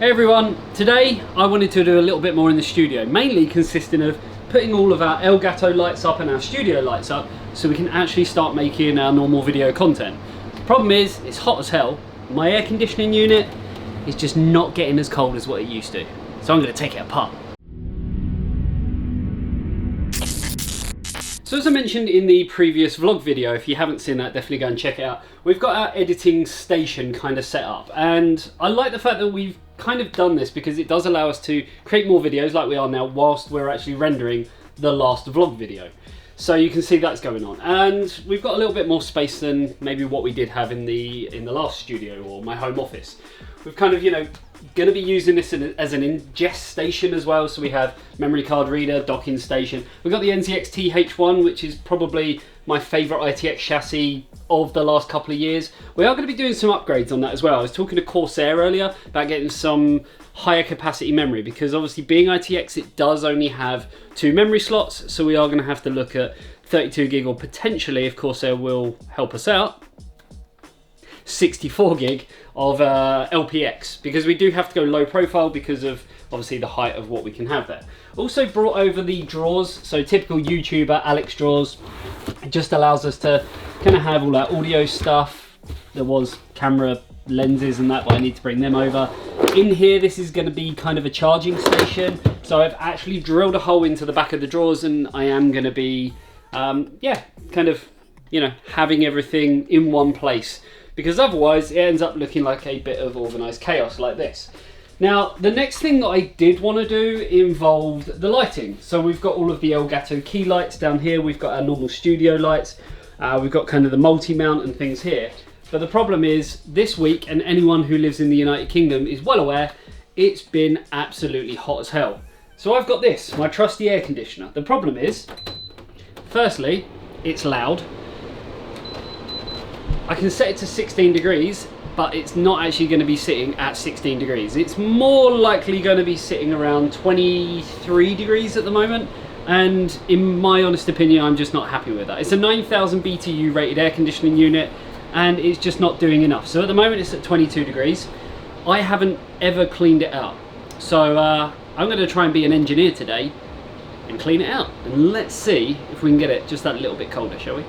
Hey everyone, today I wanted to do a little bit more in the studio, mainly consisting of putting all of our Elgato lights up and our studio lights up so we can actually start making our normal video content. The problem is, it's hot as hell. My air conditioning unit is just not getting as cold as what it used to. So I'm going to take it apart. So as I mentioned in the previous vlog video, if you haven't seen that, definitely go and check it out. We've got our editing station kind of set up, and I like the fact that we've kind of done this because it does allow us to create more videos like we are now whilst we're actually rendering the last vlog video. So you can see that's going on, and we've got a little bit more space than maybe what we did have in the last studio or my home office. We've kind of, going to be using this as an ingest station as well. So we have memory card reader, docking station. We've got the NZX TH1, which is probably my favourite ITX chassis of the last couple of years. We are going to be doing some upgrades on that as well. I was talking to Corsair earlier about getting some higher capacity memory, because obviously being ITX, it does only have 2 memory slots. So we are going to have to look at 32 gig, or potentially, if Corsair will help us out, 64 gig of LPX, because we do have to go low profile because of obviously the height of what we can have there. Also brought over the drawers, so typical YouTuber Alex drawers. It just allows us to kind of have all our audio stuff. There was camera lenses and that, but I need to bring them over. In here, this is going to be kind of a charging station, so I've actually drilled a hole into the back of the drawers, and I am going to be having everything in one place, because otherwise it ends up looking like a bit of organised chaos like this. Now, the next thing that I did want to do involved the lighting. So we've got all of the Elgato key lights down here, we've got our normal studio lights, we've got kind of the multi-mount and things here. But the problem is, this week, and anyone who lives in the United Kingdom is well aware, it's been absolutely hot as hell. So I've got this, my trusty air conditioner. The problem is, firstly, it's loud. I can set it to 16 degrees, but it's not actually going to be sitting at 16 degrees. It's more likely going to be sitting around 23 degrees at the moment. And in my honest opinion, I'm just not happy with that. It's a 9,000 BTU rated air conditioning unit, and it's just not doing enough. So at the moment it's at 22 degrees. I haven't ever cleaned it out. So I'm going to try and be an engineer today and clean it out. And let's see if we can get it just that little bit colder, shall we?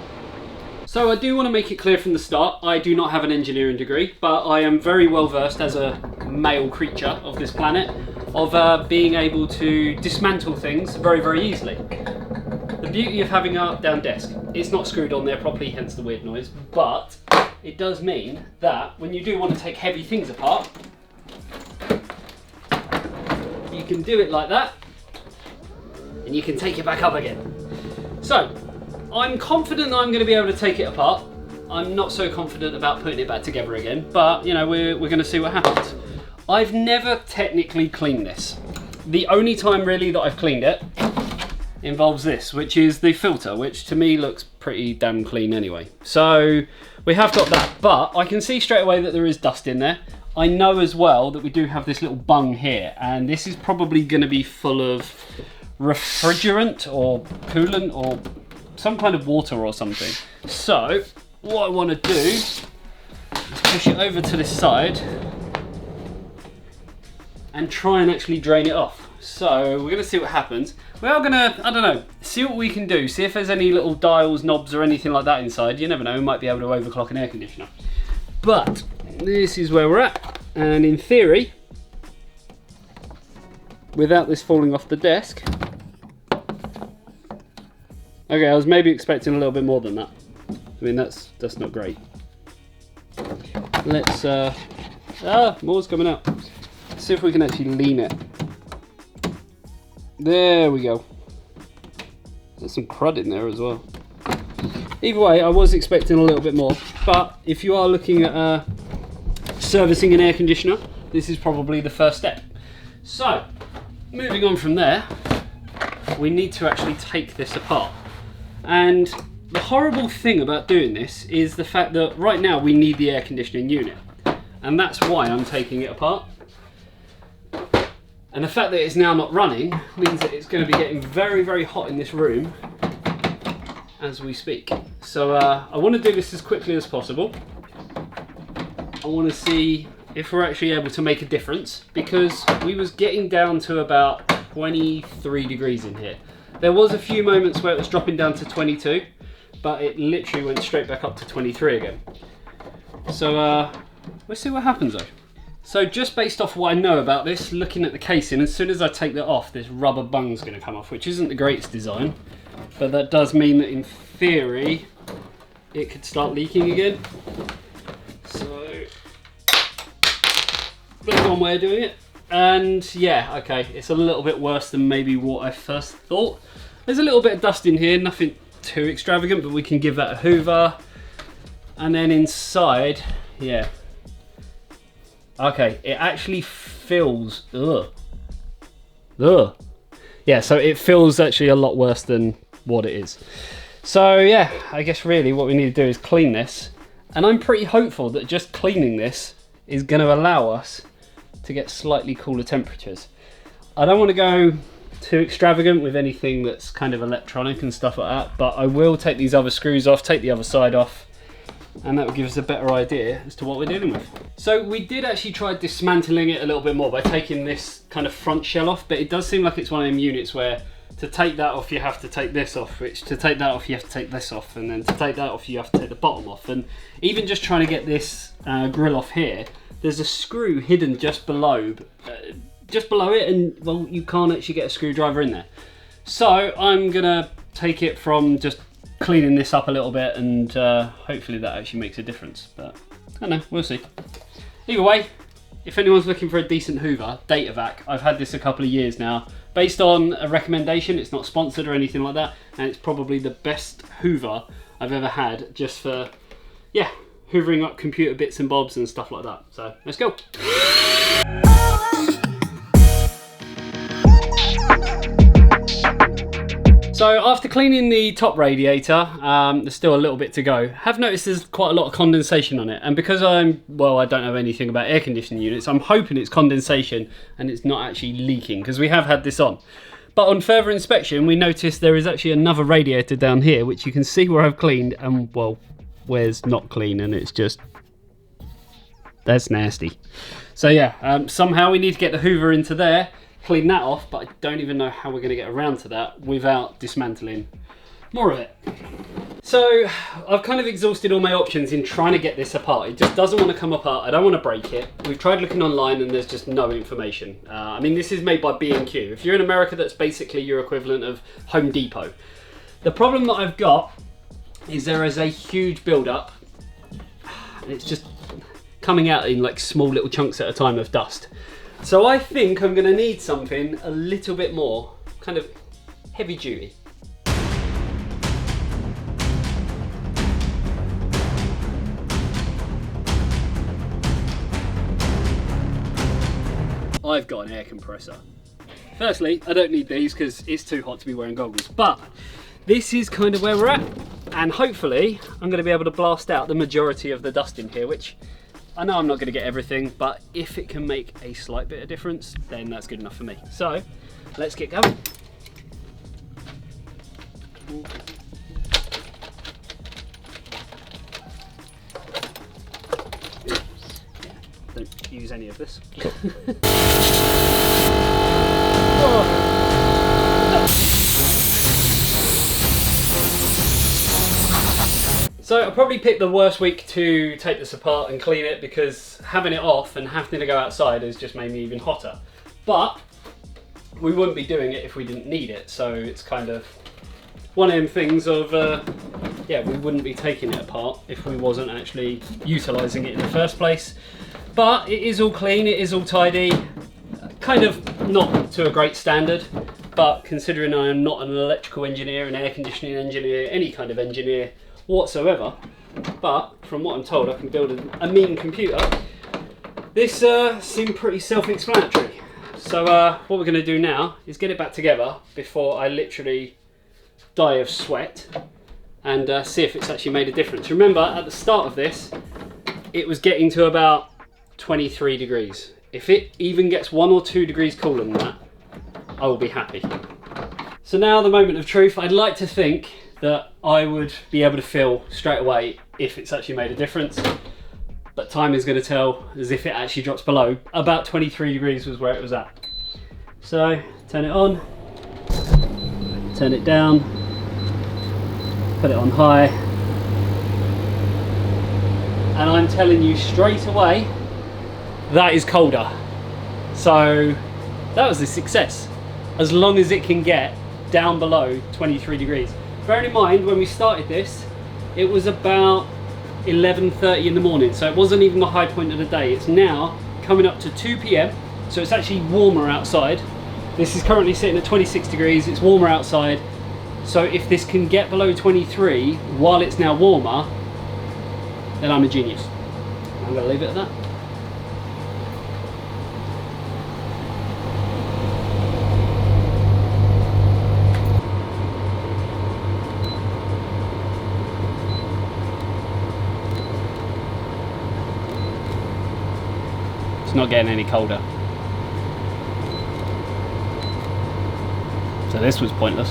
So I do want to make it clear from the start, I do not have an engineering degree, but I am very well versed as a male creature of this planet of being able to dismantle things very, very easily. The beauty of having an up-down desk, it's not screwed on there properly, hence the weird noise, but it does mean that when you do want to take heavy things apart, you can do it like that, and you can take it back up again. So, I'm confident that I'm going to be able to take it apart. I'm not so confident about putting it back together again, but we're going to see what happens. I've never technically cleaned this. The only time really that I've cleaned it involves this, which is the filter, which to me looks pretty damn clean anyway. So we have got that, but I can see straight away that there is dust in there. I know as well that we do have this little bung here, and this is probably going to be full of refrigerant or coolant or some kind of water or something. So what I want to do is push it over to this side and try and actually drain it off. So we're going to see what happens. We are going to, see what we can do. See if there's any little dials, knobs or anything like that inside. You never know, we might be able to overclock an air conditioner. But this is where we're at. And in theory, without this falling off the desk, okay, I was maybe expecting a little bit more than that. I mean, that's not great. Let's, more's coming out. Let's see if we can actually lean it. There we go. There's some crud in there as well. Either way, I was expecting a little bit more, but if you are looking at servicing an air conditioner, this is probably the first step. So, moving on from there, we need to actually take this apart. And the horrible thing about doing this is the fact that right now we need the air conditioning unit, and that's why I'm taking it apart. And the fact that it's now not running means that it's going to be getting very, very hot in this room as we speak. So I want to do this as quickly as possible. I want to see if we're actually able to make a difference, because we was getting down to about 23 degrees in here. There was a few moments where it was dropping down to 22, but it literally went straight back up to 23 again. So let's see what happens though. So just based off what I know about this, looking at the casing, as soon as I take that off, this rubber bung's going to come off, which isn't the greatest design, but that does mean that in theory it could start leaking again. So that's one way of doing it. And yeah, okay, it's a little bit worse than maybe what I first thought. There's a little bit of dust in here, nothing too extravagant, but we can give that a hoover. And then inside, yeah. Okay, it actually feels, yeah, so it feels actually a lot worse than what it is. So yeah, I guess really what we need to do is clean this. And I'm pretty hopeful that just cleaning this is going to allow us to get slightly cooler temperatures. I don't want to go too extravagant with anything that's kind of electronic and stuff like that, but I will take these other screws off, take the other side off, and that will give us a better idea as to what we're dealing with. So we did actually try dismantling it a little bit more by taking this kind of front shell off, but it does seem like it's one of them units where to take that off you have to take this off, which to take that off you have to take this off, and then to take that off you have to take the bottom off. And even just trying to get this grill off here, there's a screw hidden just below it, and well, you can't actually get a screwdriver in there. So I'm gonna take it from just cleaning this up a little bit, and hopefully that actually makes a difference, but I don't know, we'll see. Either way, if anyone's looking for a decent hoover, Datavac, I've had this a couple of years now, based on a recommendation. It's not sponsored or anything like that, and it's probably the best hoover I've ever had, just for, yeah, hoovering up computer bits and bobs and stuff like that. So let's go. So after cleaning the top radiator, there's still a little bit to go. Have noticed there's quite a lot of condensation on it, and because I don't know anything about air conditioning units, I'm hoping it's condensation and it's not actually leaking, because we have had this on. But on further inspection, we noticed there is actually another radiator down here, which you can see where I've cleaned, and well, where's not clean, and it's just, that's nasty. So yeah, somehow we need to get the hoover into there, clean that off, but I don't even know how we're going to get around to that without dismantling more of it. So I've kind of exhausted all my options in trying to get this apart. It just doesn't want to come apart. I don't want to break it. We've tried looking online and there's just no information. I mean, this is made by B&Q. If you're in America, that's basically your equivalent of Home Depot. The problem that I've got is there is a huge build-up, and it's just coming out in like small little chunks at a time of dust. So I think I'm going to need something a little bit more kind of heavy duty. I've got an air compressor. Firstly, I don't need these because it's too hot to be wearing goggles, but this is kind of where we're at, and hopefully I'm going to be able to blast out the majority of the dust in here, which I know I'm not going to get everything, but if it can make a slight bit of difference, then that's good enough for me. So let's get going. Don't use any of this. So I probably picked the worst week to take this apart and clean it, because having it off and having to go outside has just made me even hotter. But we wouldn't be doing it if we didn't need it, so it's kind of one of them things of, yeah, we wouldn't be taking it apart if we wasn't actually utilising it in the first place. But it is all clean, it is all tidy, kind of not to a great standard, but considering I am not an electrical engineer, an air conditioning engineer, any kind of engineer whatsoever, but from what I'm told I can build a mean computer, this seemed pretty self-explanatory. So what we're going to do now is get it back together before I literally die of sweat, and see if it's actually made a difference. Remember, at the start of this it was getting to about 23 degrees. If it even gets 1 or 2 degrees cooler than that, I will be happy. So now the moment of truth. I'd like to think that I would be able to feel straight away if it's actually made a difference. but time is going to tell as if it actually drops below. About 23 degrees was where it was at. So turn it on, turn it down, put it on high, and I'm telling you straight away, that is colder. So that was a success, as long as it can get down below 23 degrees. Bearing in mind, when we started this, it was about 11:30 in the morning, so it wasn't even the high point of the day. It's now coming up to 2 p.m, so it's actually warmer outside. This is currently sitting at 26 degrees, it's warmer outside. So if this can get below 23 while it's now warmer, then I'm a genius. I'm gonna leave it at that. It's not getting any colder. So this was pointless.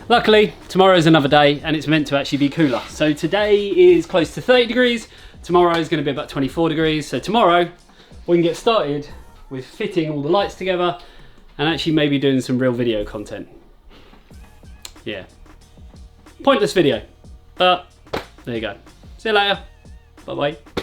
Luckily, tomorrow's another day and it's meant to actually be cooler. So today is close to 30 degrees. Tomorrow is going to be about 24 degrees. So tomorrow we can get started with fitting all the lights together and actually maybe doing some real video content. Yeah. Pointless video, but there you go. See you later. Bye-bye.